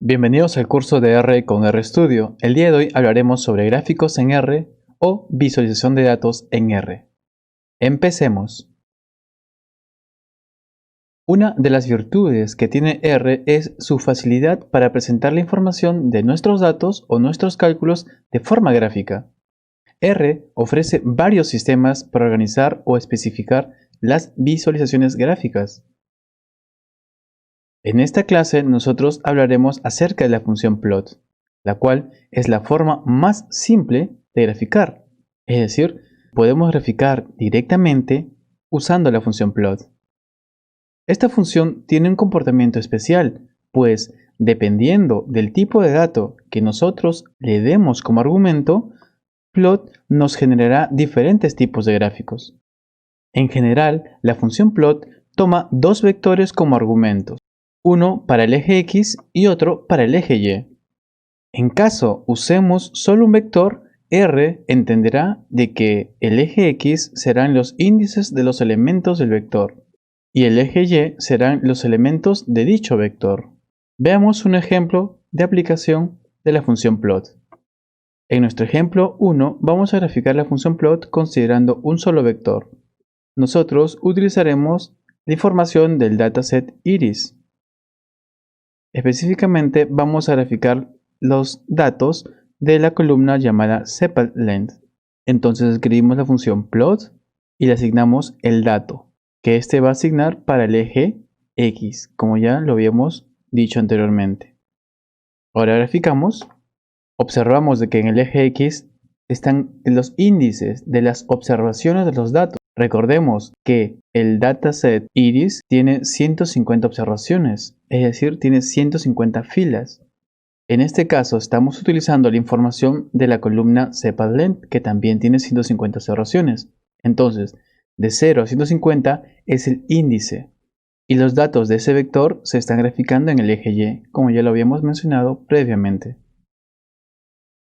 Bienvenidos al curso de R con RStudio. El día de hoy hablaremos sobre gráficos en R o visualización de datos en R. Empecemos. Una de las virtudes que tiene R es su facilidad para presentar la información de nuestros datos o nuestros cálculos de forma gráfica. R ofrece varios sistemas para organizar o especificar las visualizaciones gráficas. En esta clase nosotros hablaremos acerca de la función plot, la cual es la forma más simple de graficar. Es decir, podemos graficar directamente usando la función plot. Esta función tiene un comportamiento especial, pues dependiendo del tipo de dato que nosotros le demos como argumento, plot nos generará diferentes tipos de gráficos. En general, la función plot toma dos vectores como argumentos. Uno para el eje X y otro para el eje Y. En caso usemos solo un vector, R entenderá de que el eje X serán los índices de los elementos del vector y el eje Y serán los elementos de dicho vector. Veamos un ejemplo de aplicación de la función plot. En nuestro ejemplo 1 vamos a graficar la función plot considerando un solo vector. Nosotros utilizaremos la información del dataset iris. Específicamente vamos a graficar los datos de la columna llamada sepalength. Entonces escribimos la función plot y le asignamos el dato, que este va a asignar para el eje X, como ya lo habíamos dicho anteriormente. Ahora graficamos, observamos de que en el eje X están los índices de las observaciones de los datos. Recordemos que el dataset iris tiene 150 observaciones, es decir, tiene 150 filas. En este caso estamos utilizando la información de la columna sepalength, que también tiene 150 observaciones. Entonces, de 0 a 150 es el índice, y los datos de ese vector se están graficando en el eje Y, como ya lo habíamos mencionado previamente.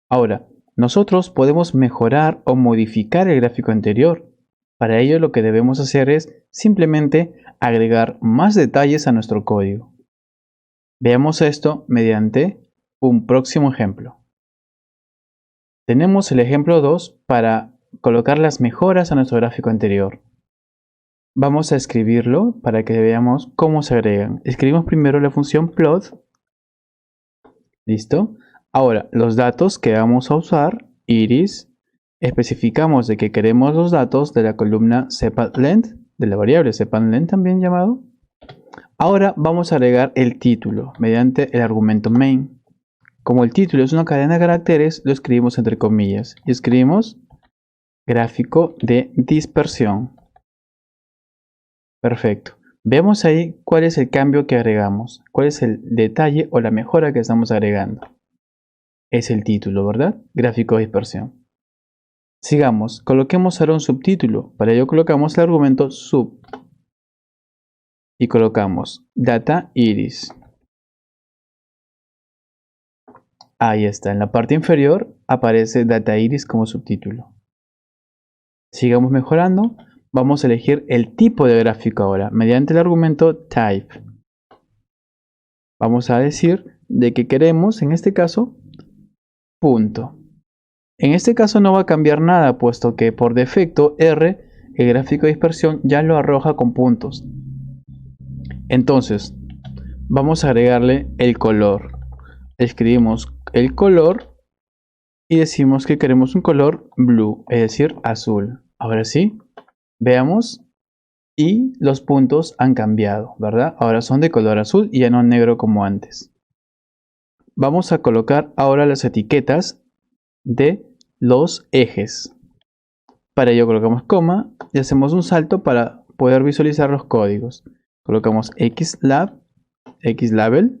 Ahora, nosotros podemos mejorar o modificar el gráfico anterior. Para ello lo que debemos hacer es simplemente agregar más detalles a nuestro código. Veamos esto mediante un próximo ejemplo. Tenemos el ejemplo 2 para colocar las mejoras a nuestro gráfico anterior. Vamos a escribirlo para que veamos cómo se agregan. Escribimos primero la función plot. ¿Listo? Ahora, los datos que vamos a usar, iris, especificamos de que queremos los datos de la columna sepalength, de la variable sepalength también llamado. Ahora vamos a agregar el título mediante el argumento main. Como el título es una cadena de caracteres, lo escribimos entre comillas y escribimos gráfico de dispersión. Perfecto. Veamos ahí cuál es el cambio que agregamos, cuál es el detalle o la mejora que estamos agregando. Es el título, ¿verdad? Gráfico de dispersión. Sigamos, coloquemos ahora un subtítulo. Para ello colocamos el argumento sub y colocamos data iris. Ahí está, en la parte inferior aparece data iris como subtítulo. Sigamos mejorando. Vamos a elegir el tipo de gráfico ahora mediante el argumento type. Vamos a decir de que queremos, en este caso, punto. En este caso no va a cambiar nada, puesto que por defecto R, el gráfico de dispersión, ya lo arroja con puntos. Entonces, vamos a agregarle el color. Escribimos el color y decimos que queremos un color blue, es decir, azul. Ahora sí, veamos y los puntos han cambiado, ¿verdad? Ahora son de color azul y ya no negro como antes. Vamos a colocar ahora las etiquetas de los ejes. Para ello colocamos coma y hacemos un salto para poder visualizar los códigos. Colocamos xlab, xlabel.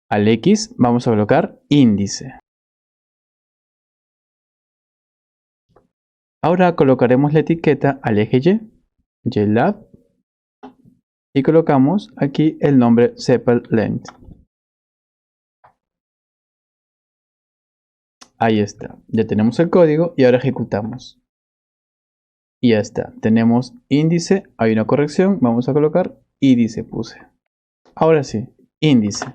Al X vamos a colocar índice. Ahora colocaremos la etiqueta al eje Y, ylab, y colocamos aquí el nombre sepalength. Ahí está, ya tenemos el código y ahora ejecutamos. Y ya está, tenemos índice, hay una corrección, vamos a colocar índice puse. Ahora sí, índice.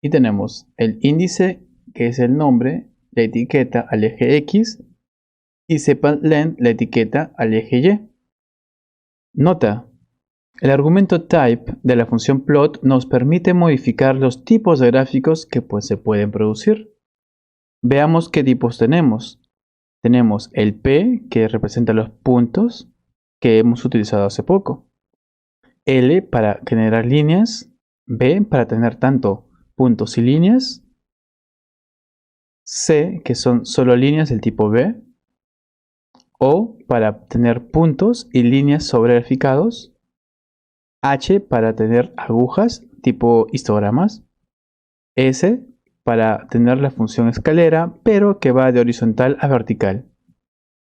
Y tenemos el índice, que es el nombre, la etiqueta al eje X, y sepLength, la etiqueta al eje Y. Nota: el argumento type de la función plot nos permite modificar los tipos de gráficos que se pueden producir. Veamos qué tipos tenemos. Tenemos el P, que representa los puntos que hemos utilizado hace poco. L para generar líneas. B para tener tanto puntos y líneas. C, que son solo líneas del tipo B. O para tener puntos y líneas sobre graficados. H para tener agujas tipo histogramas. S para tener la función escalera, pero que va de horizontal a vertical.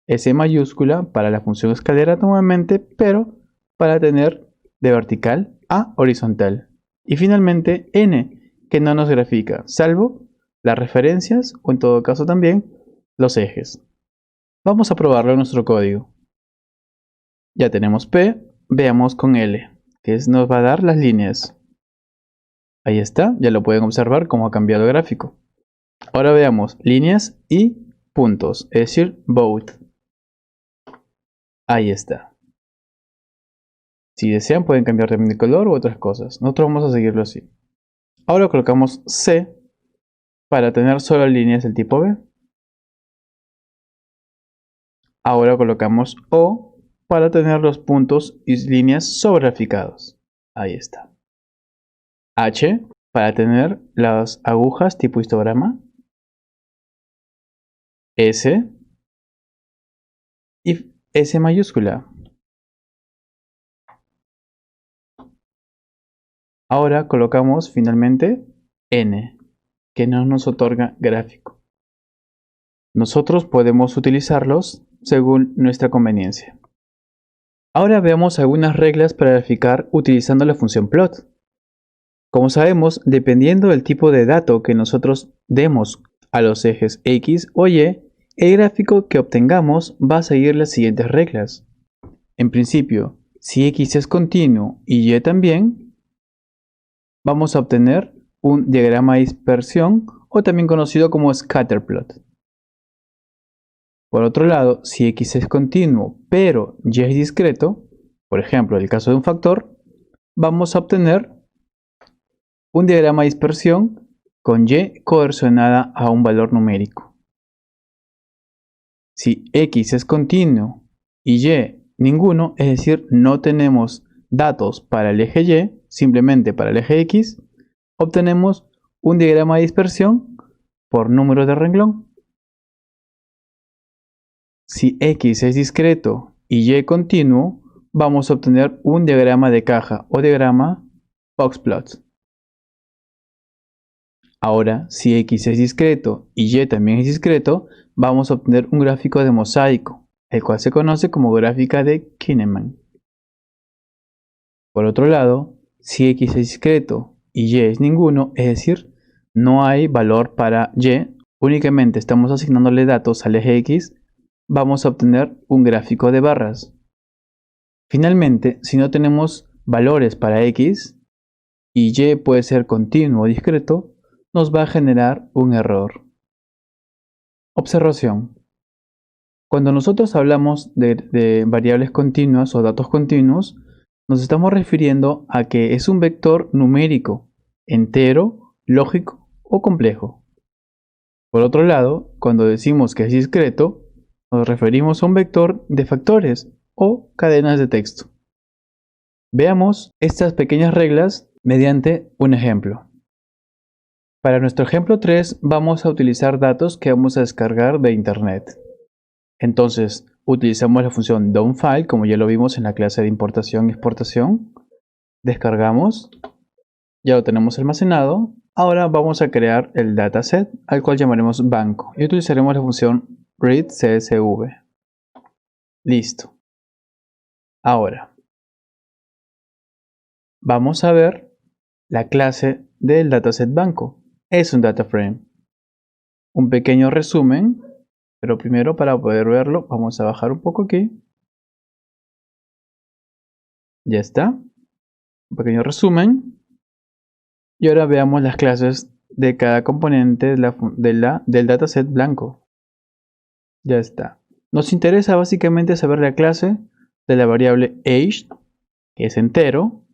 S mayúscula para la función escalera nuevamente, pero para tener de vertical a horizontal. Y finalmente N, que no nos grafica, salvo las referencias o en todo caso también los ejes. Vamos a probarlo en nuestro código. Ya tenemos P, veamos con L, que nos va a dar las líneas. Ahí está, ya lo pueden observar cómo ha cambiado el gráfico. Ahora veamos líneas y puntos, es decir, both. Ahí está. Si desean pueden cambiar también de color u otras cosas. Nosotros vamos a seguirlo así. Ahora colocamos C para tener solo líneas del tipo B. Ahora colocamos O para tener los puntos y líneas sobregraficados. Ahí está. H para tener las agujas tipo histograma. S y S mayúscula. Ahora colocamos finalmente N, que no nos otorga gráfico. Nosotros podemos utilizarlos según nuestra conveniencia. Ahora veamos algunas reglas para graficar utilizando la función plot. Como sabemos, dependiendo del tipo de dato que nosotros demos a los ejes X o Y, el gráfico que obtengamos va a seguir las siguientes reglas. En principio, si X es continuo y Y también, vamos a obtener un diagrama de dispersión o también conocido como scatterplot. Por otro lado, si X es continuo pero Y es discreto, por ejemplo, en el caso de un factor, vamos a obtener un diagrama de dispersión con Y coercionada a un valor numérico. Si X es continuo y Y ninguno, es decir, no tenemos datos para el eje Y, simplemente para el eje X, obtenemos un diagrama de dispersión por número de renglón. Si X es discreto y Y continuo, vamos a obtener un diagrama de caja o diagrama boxplot. Ahora, si X es discreto y Y también es discreto, vamos a obtener un gráfico de mosaico, el cual se conoce como gráfica de Kineman. Por otro lado, si X es discreto y Y es ninguno, es decir, no hay valor para Y, únicamente estamos asignándole datos al eje X, vamos a obtener un gráfico de barras. Finalmente, si no tenemos valores para X y Y puede ser continuo o discreto, nos va a generar un error. Observación. Cuando nosotros hablamos de variables continuas o datos continuos, nos estamos refiriendo a que es un vector numérico, entero, lógico o complejo. Por otro lado, cuando decimos que es discreto, nos referimos a un vector de factores o cadenas de texto. Veamos estas pequeñas reglas mediante un ejemplo. Para nuestro ejemplo 3 vamos a utilizar datos que vamos a descargar de internet. Entonces utilizamos la función downFile, como ya lo vimos en la clase de importación y exportación. Descargamos, ya lo tenemos almacenado. Ahora vamos a crear el dataset, al cual llamaremos banco, y utilizaremos la función readCSV. Listo. Ahora vamos a ver la clase del dataset banco. Es un dataframe. Un pequeño resumen, pero primero para poder verlo vamos a bajar un poco aquí. Ya está. Un pequeño resumen. Y ahora veamos las clases de cada componente del dataset blanco. Ya está. Nos interesa básicamente saber la clase de la variable age, que es entero,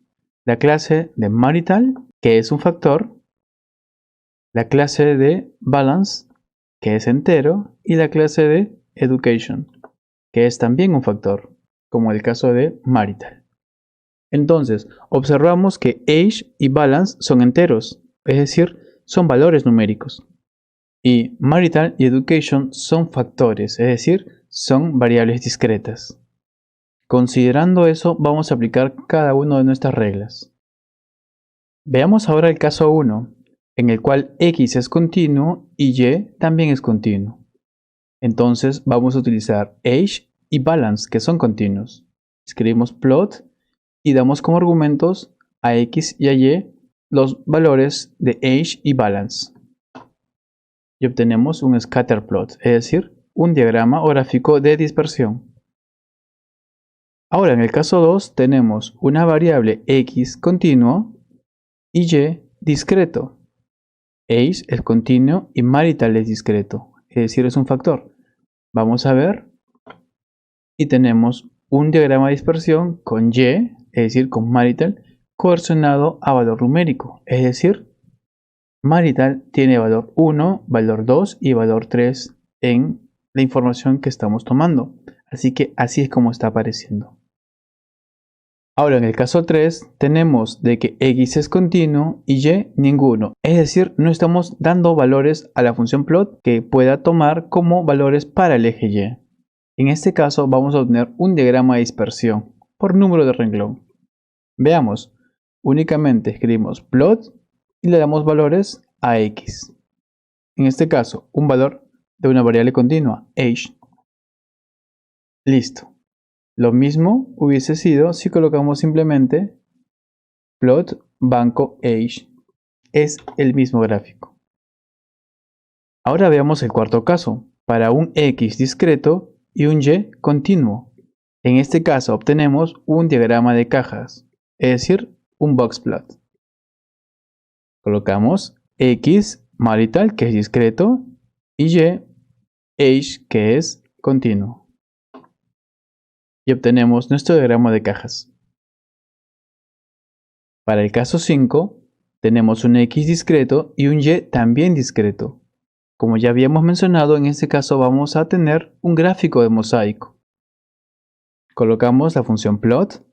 la clase de marital, que es un factor, la clase de balance, que es entero, y la clase de education, que es también un factor, como el caso de marital. Entonces, observamos que age y balance son enteros, es decir, son valores numéricos. Y marital y education son factores, es decir, son variables discretas. Considerando eso, vamos a aplicar cada una de nuestras reglas. Veamos ahora el caso 1, en el cual x es continuo y y también es continuo. Entonces vamos a utilizar age y balance, que son continuos. Escribimos plot y damos como argumentos a x y a y los valores de age y balance. Y obtenemos un scatter plot, es decir, un diagrama o gráfico de dispersión. Ahora en el caso 2 tenemos una variable x continuo y y discreto. Age es continuo y marital es discreto, es decir, es un factor. Vamos a ver y tenemos un diagrama de dispersión con y, es decir, con marital, coercionado a valor numérico, es decir, marital tiene valor 1, valor 2 y valor 3 en la información que estamos tomando. Así que así es como está apareciendo. Ahora en el caso 3 tenemos de que x es continuo y y ninguno. Es decir, no estamos dando valores a la función plot que pueda tomar como valores para el eje y. En este caso vamos a obtener un diagrama de dispersión por número de renglón. Veamos, únicamente escribimos plot y le damos valores a x. En este caso, un valor de una variable continua, age. Listo. Lo mismo hubiese sido si colocamos simplemente plot banco age. Es el mismo gráfico. Ahora veamos el cuarto caso, para un x discreto y un y continuo. En este caso obtenemos un diagrama de cajas, es decir, un box plot. Colocamos x marital, que es discreto, y age, que es continuo. Y obtenemos nuestro diagrama de cajas. Para el caso 5, tenemos un x discreto y un y también discreto. Como ya habíamos mencionado, en este caso vamos a tener un gráfico de mosaico. Colocamos la función plot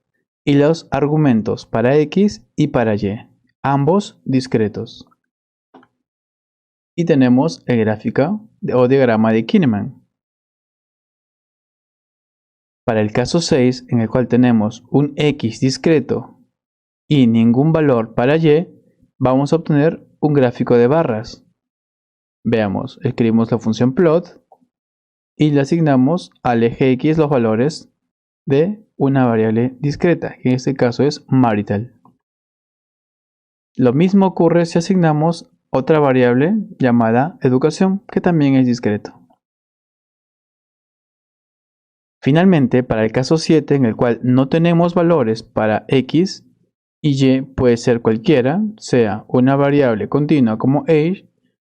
y los argumentos para x y para y, ambos discretos. Y tenemos el gráfico o diagrama de Kineman. Para el caso 6, en el cual tenemos un x discreto y ningún valor para y, vamos a obtener un gráfico de barras. Veamos, escribimos la función plot y le asignamos al eje x los valores de una variable discreta, que en este caso es marital. Lo mismo ocurre si asignamos otra variable llamada educación, que también es discreto. Finalmente, para el caso 7, en el cual no tenemos valores para x y y puede ser cualquiera, sea una variable continua como age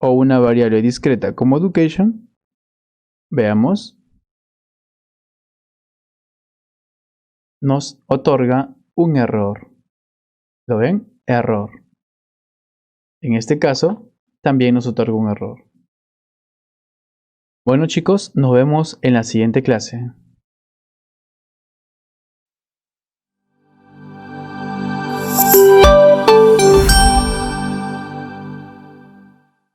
o una variable discreta como education, veamos, nos otorga un error. ¿Lo ven? Error. En este caso, también nos otorga un error. Bueno chicos, nos vemos en la siguiente clase.